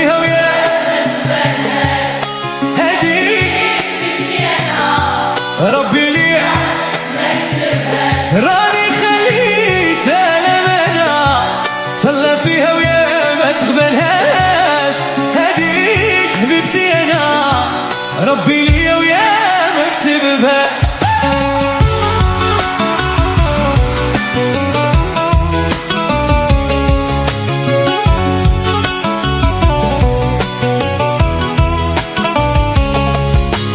فيها ويا هديك ربي لي راني خليت الامانه طلع فيها ويا ما تقبلهاش هديك حبيبتي انا ربي لي ويا ما كتبها.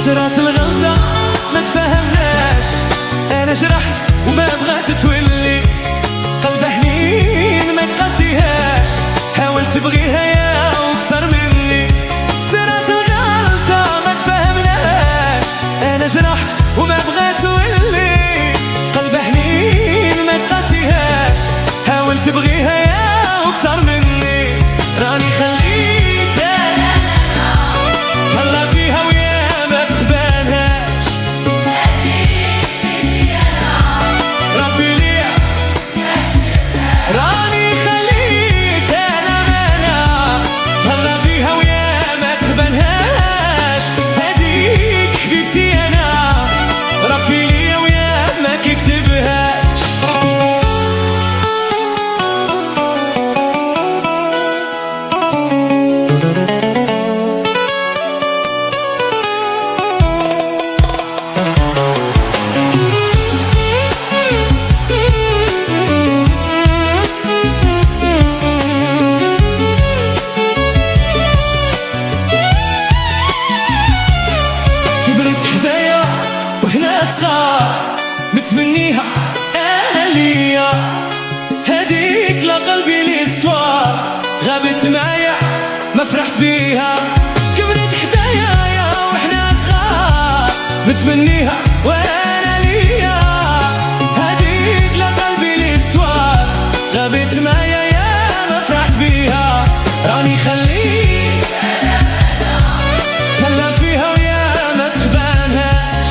صرات الغلطة ما تفهمناش انا جرحت وما بغات تولي قلب حنين ما تقاسيهاش حاولت تبغيها يا وكتر مني. صرات الغلطة ما تفهمناش انا جرحت وما بغات تولي قلب حنين ما تقاسيهاش حاولت تبغيها يا وكتر مني. راني خليتها طلع فيها ويا ما تقبلهاش ربي لي راني خليتها الامانه طلع فيها ويا ما تقبلهاش هديك حبيبتي انا ربي لي ويا ما كتبهاش. كبرت حدايا وحنا صغار متمنيها انا ليا هديك لقلبي ليستوار غابت معايا ما فرحت بيها. كبرت حدايا وحنا صغار متمنيها وانا ليا هديك لقلبي ليستوار غابت معايا يا ما فرحت بيها. راني خليت تهلا فيها ويا ما تخبانهاش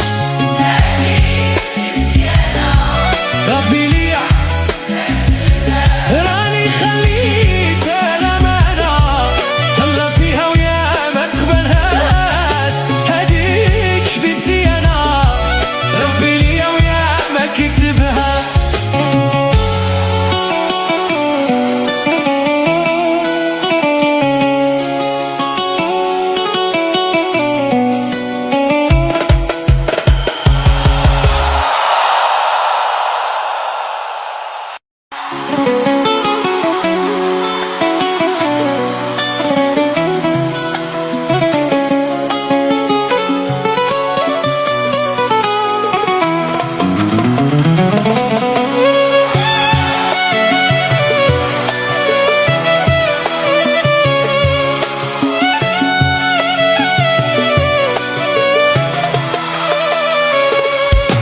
ربي لي راني خليت الامانه تهلا فيها ويا ما تخبانهاش هديك حبيبتي انا ربي لي ويا ما كتبها.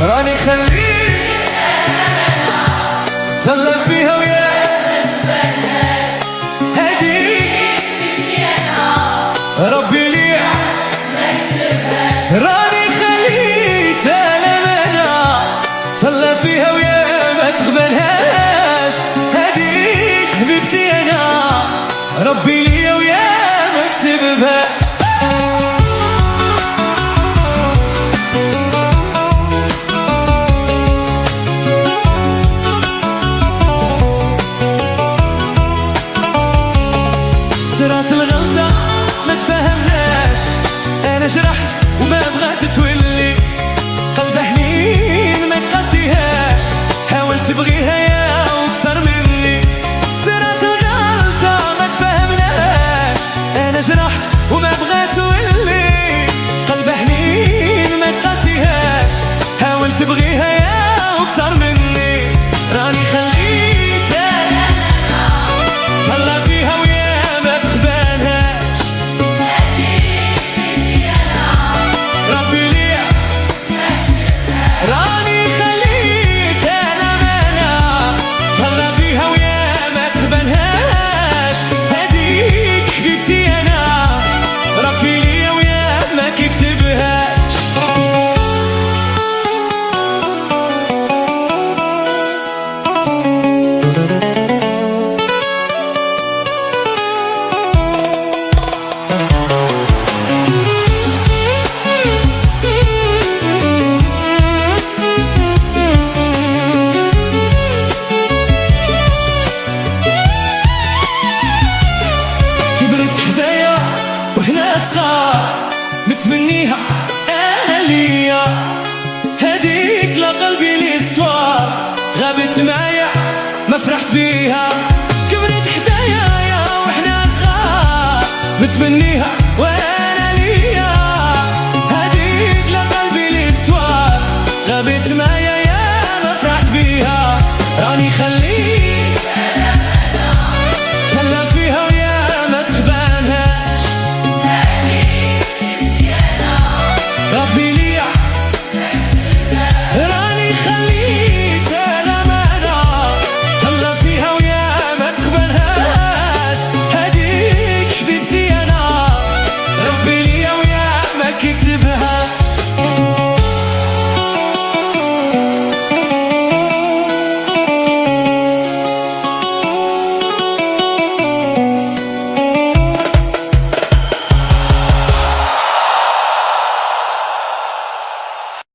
راني خليت تهلا فيها ويا هديك ربي لي راني خليت الامانه تهلا فيها ويا ما تقبلهاش هديك حبيبتي انا ربي لي ويا ما كتبها. صرات الغلطة ما تفهمناش انا جرحت وما بغات تولي قلب حنين ما تقاسيهاش حاولت تبغيها يا وكتر مني. صرات الغلطة ما تفهمناش انا جرحت وما بغات تولي قلب حنين ما تقاسيهاش حاولت تبغيها يا وكتر مني. راني خليتها طلع فيها ويا ما تقبلهاش ربي لي راني خليتها الامانه متمنيها انا ليا، هديك لقلبي الاستوار، غابت معايا ما فرحت بيها، كبرت حدايا واحنا صغار، متمنيها